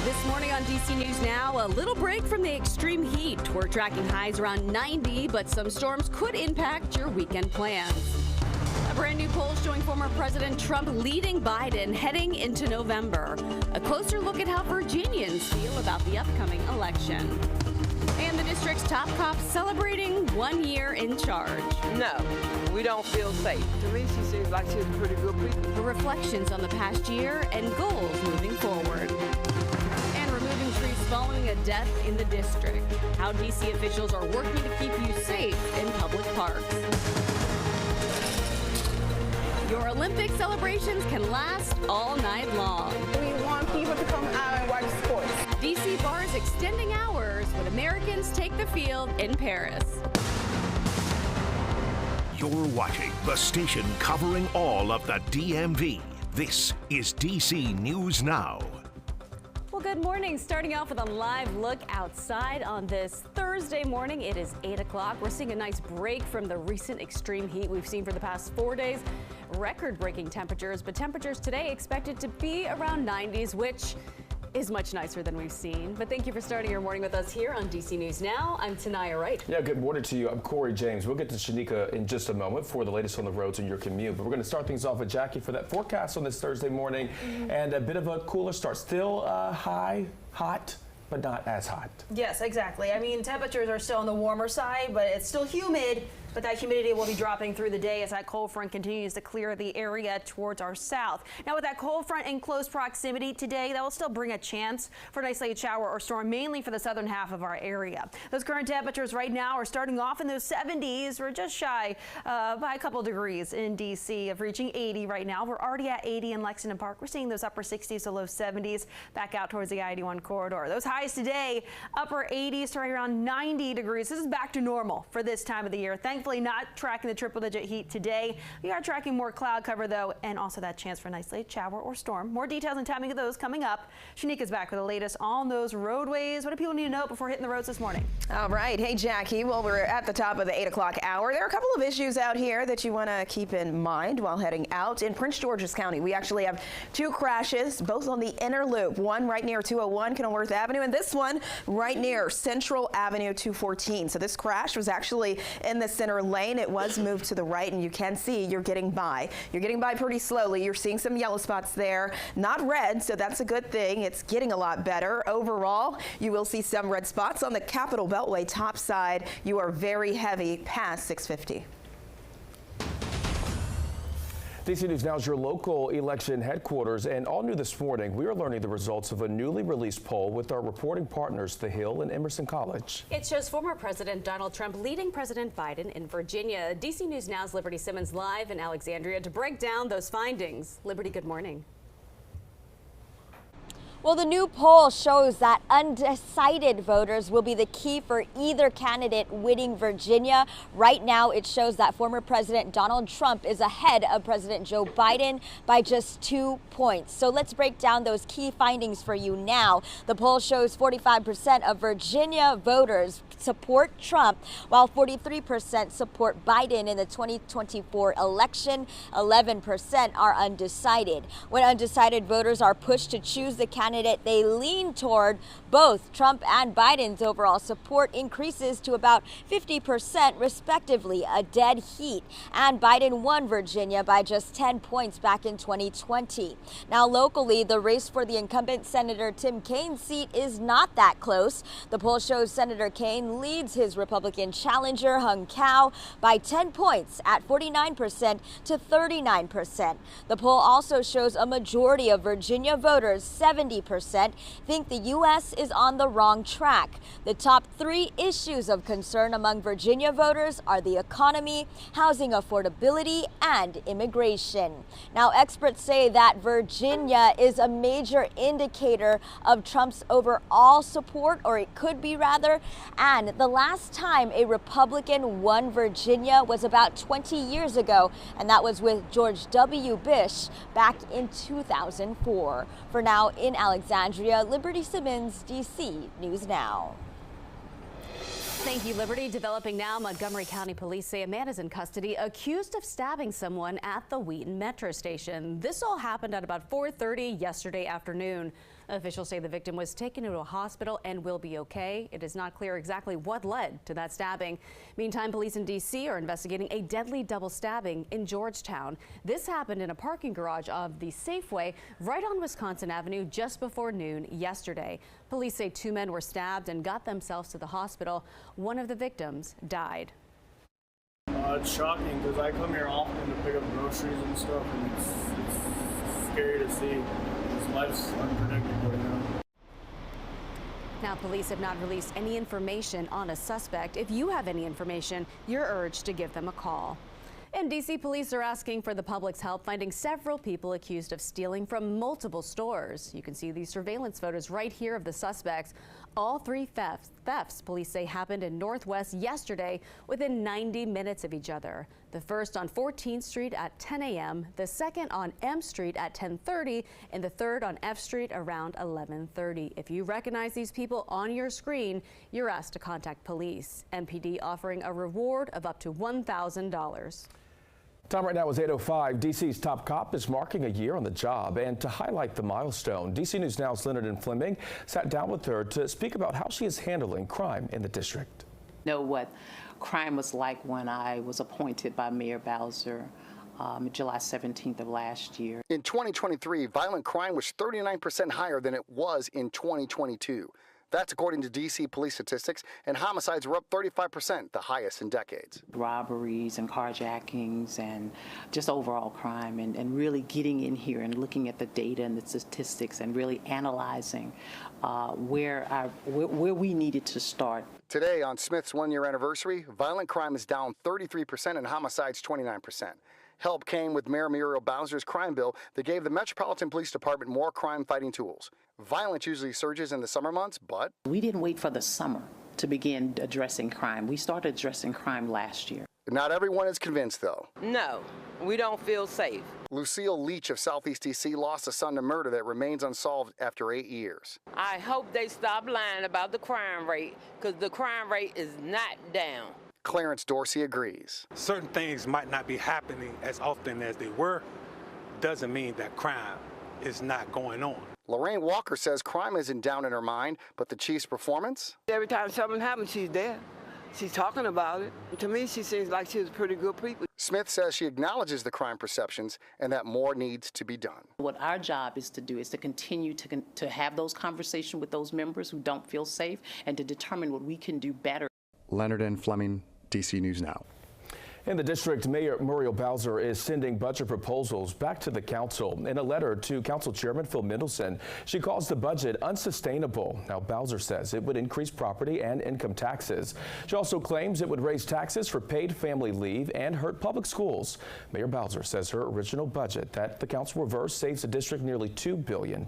This morning on DC News Now, a little break from the extreme heat. We're tracking highs around 90, but some storms could impact your weekend plans. A brand new poll showing former President Trump leading Biden heading into November. A closer look at how Virginians feel about the upcoming election. And the district's top cop celebrating 1 year in charge. No, we don't feel safe. To me, she seems like she's pretty good people. The reflections on the past year and goals moving forward. And removing trees following a death in the district. How DC officials are working to keep you safe in public parks. Your Olympic celebrations can last all night long. We want people to come out and watch sports. DC bars extending hours when Americans take the field in Paris. You're watching the station covering all of the DMV. This is DC News Now. Well, good morning. Starting off with a live look outside on this Thursday morning. It is 8 o'clock. We're seeing a nice break from the recent extreme heat we've seen for the past 4 days. Record-breaking temperatures, but temperatures today expected to be around 90s, which is much nicer than we've seen. But thank you for starting your morning with us here on DC News Now. I'm Tanaya Wright. Yeah, good morning to you. I'm Corey James. We'll get to Shanika in just a moment for the latest on the roads in your commute. But we're going to start things off with Jackie for that forecast on this Thursday morning and a bit of a cooler start. Still hot, but not as hot. Yes, exactly. I mean, temperatures are still on the warmer side, but it's still humid. But that humidity will be dropping through the day as that cold front continues to clear the area towards our south. Now, with that cold front in close proximity today, that will still bring a chance for an isolated shower or storm, mainly for the southern half of our area. Those current temperatures right now are starting off in those 70s. We're just shy by a couple degrees in D.C. of reaching 80 right now. We're already at 80 in Lexington Park. We're seeing those upper 60s to low 70s back out towards the I-81 corridor. Those highs today, upper 80s to right around 90 degrees. This is back to normal for this time of the year. Thankfully, not tracking the triple-digit heat today. We are tracking more cloud cover, though, and also that chance for an isolated shower or storm. More details and timing of those coming up. Shanika's back with the latest on those roadways. What do people need to know before hitting the roads this morning? All right. Hey, Jackie. Well, we're at the top of the 8 o'clock hour. There are a couple of issues out here that you want to keep in mind while heading out. In Prince George's County, we actually have two crashes, both on the inner loop. One right near 201 Kenilworth Avenue, and this one right near Central Avenue 214. So this crash was actually in the center lane. It was moved to the right, and you can see you're getting by. You're getting by pretty slowly. You're seeing some yellow spots there, not red, so that's a good thing. It's getting a lot better. Overall, you will see some red spots on the Capitol Beltway top side. You are very heavy past 650. DC News Now is your local election headquarters, and all new this morning, we are learning the results of a newly released poll with our reporting partners, The Hill and Emerson College. It shows former President Donald Trump leading President Biden in Virginia. DC News Now's Liberty Simmons live in Alexandria to break down those findings. Liberty, good morning. Well, the new poll shows that undecided voters will be the key for either candidate winning Virginia. Right now, it shows that former President Donald Trump is ahead of President Joe Biden by just 2 points. So let's break down those key findings for you now. The poll shows 45% of Virginia voters support Trump, while 43% support Biden in the 2024 election. 11% are undecided. When undecided voters are pushed to choose the candidate they lean toward, both Trump and Biden's overall support increases to about 50% respectively, a dead heat. And Biden won Virginia by just 10 points back in 2020. Now locally, the race for the incumbent Senator Tim Kaine's seat is not that close. The poll shows Senator Kaine leads his Republican challenger Hung Cao by 10 points at 49% to 39%. The poll also shows a majority of Virginia voters, 70%, think the U.S. is on the wrong track. The top 3 issues of concern among Virginia voters are the economy, housing affordability, and immigration. Now, experts say that Virginia is a major indicator of Trump's overall support, or it could be rather, and the last time a Republican won Virginia was about 20 years ago, and that was with George W. Bush back in 2004. For now, in Alexandria, Liberty Simmons, DC News Now. Thank you, Liberty. Developing now, Montgomery County Police say a man is in custody accused of stabbing someone at the Wheaton Metro Station. This all happened at about 4:30 yesterday afternoon. Officials say the victim was taken to a hospital and will be okay. It is not clear exactly what led to that stabbing. Meantime, police in D.C. are investigating a deadly double stabbing in Georgetown. This happened in a parking garage of the Safeway right on Wisconsin Avenue just before noon yesterday. Police say 2 men were stabbed and got themselves to the hospital. One of the victims died. It's shocking because I come here often to pick up groceries and stuff, and it's scary to see. This life's unpredictable, you know. Now, police have not released any information on a suspect. If you have any information, you're urged to give them a call. And D.C. police are asking for the public's help finding several people accused of stealing from multiple stores. You can see these surveillance photos right here of the suspects. All 3 thefts, police say, happened in Northwest yesterday within 90 minutes of each other. The first on 14th Street at 10 a.m., the second on M Street at 10:30, and the third on F Street around 11:30. If you recognize these people on your screen, you're asked to contact police. MPD offering a reward of up to $1,000. Time right now is 8:05. D.C.'s top cop is marking a year on the job. And to highlight the milestone, D.C. News Now's Leonard and Fleming sat down with her to speak about how she is handling crime in the district. Know what crime was like when I was appointed by Mayor Bowser July 17th of last year. In 2023, violent crime was 39% higher than it was in 2022. That's according to D.C. police statistics, and homicides were up 35%, the highest in decades. Robberies and carjackings and just overall crime, and really getting in here and looking at the data and the statistics and really analyzing where we needed to start. Today, on Smith's one-year anniversary, violent crime is down 33% and homicides 29%. Help came with Mayor Muriel Bowser's crime bill that gave the Metropolitan Police Department more crime-fighting tools. Violence usually surges in the summer months, but we didn't wait for the summer to begin addressing crime. We started addressing crime last year. Not everyone is convinced, though. No, we don't feel safe. Lucille Leach of Southeast D.C. lost a son to murder that remains unsolved after 8 years. I hope they stop lying about the crime rate, because the crime rate is not down. Clarence Dorsey agrees. Certain things might not be happening as often as they were. Doesn't mean that crime is not going on. Lorraine Walker says crime isn't down in her mind, but the chief's performance? Every time something happens, she's there. She's talking about it. To me, she seems like she's pretty good people. Smith says she acknowledges the crime perceptions and that more needs to be done. What our job is to do is to continue to have those conversations with those members who don't feel safe and to determine what we can do better. Leonard and Fleming, D.C. News Now. In the district, Mayor Muriel Bowser is sending budget proposals back to the council. In a letter to Council Chairman Phil Mendelson, she calls the budget unsustainable. Now, Bowser says it would increase property and income taxes. She also claims it would raise taxes for paid family leave and hurt public schools. Mayor Bowser says her original budget that the council reversed saves the district nearly $2 billion.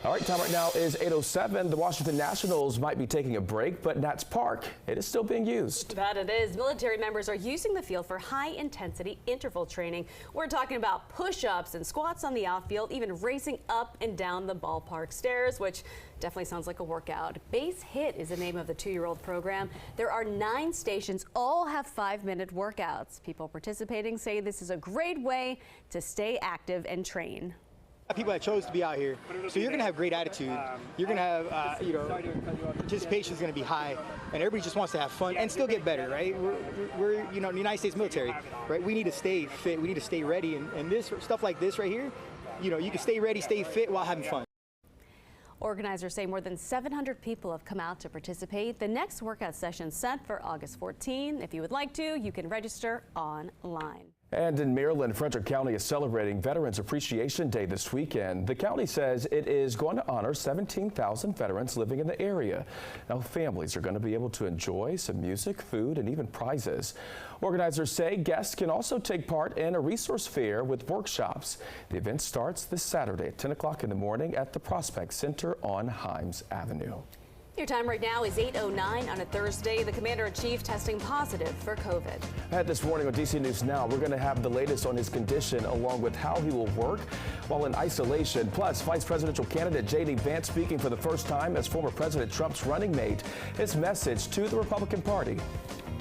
All right, time right now is 8:07. The Washington Nationals might be taking a break, but Nats Park, it is still being used. That it is. Military members are using the field for high-intensity interval training. We're talking about push-ups and squats on the outfield, even racing up and down the ballpark stairs, which definitely sounds like a workout. Base Hit is the name of the 2-year-old program. There are 9 stations, all have 5-minute workouts. People participating say this is a great way to stay active and train. People that chose to be out here, so you're going to have great attitude. You're going to have, participation is going to be high, and everybody just wants to have fun and still get better, right? We're the United States military, right? We need to stay fit. We need to stay ready, and this stuff like this right here, you can stay ready, stay fit while having fun. Organizers say more than 700 people have come out to participate. The next workout session set for August 14. If you would like to, you can register online. And in Maryland, Frederick County is celebrating Veterans Appreciation Day this weekend. The county says it is going to honor 17,000 veterans living in the area. Now, families are going to be able to enjoy some music, food, and even prizes. Organizers say guests can also take part in a resource fair with workshops. The event starts this Saturday at 10 o'clock in the morning at the Prospect Center on Himes Avenue. Your time right now is 8:09 on a Thursday. The Commander-in-Chief testing positive for COVID. Ahead this morning on DC News Now, we're going to have the latest on his condition along with how he will work while in isolation. Plus, Vice Presidential candidate J.D. Vance speaking for the first time as former President Trump's running mate. His message to the Republican Party.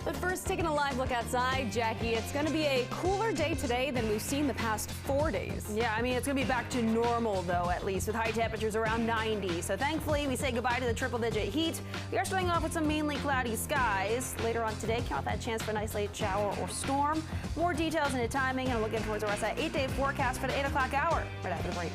But first, taking a live look outside, Jackie, it's going to be a cooler day today than we've seen the past 4 days. Yeah, I mean, it's going to be back to normal, though, at least, with high temperatures around 90. So thankfully, we say goodbye to the triple-digit heat. We are starting off with some mainly cloudy skies. Later on today, count that chance for a nice late shower or storm. More details into timing and a look in towards our 8-day forecast for the 8 o'clock hour right after the break.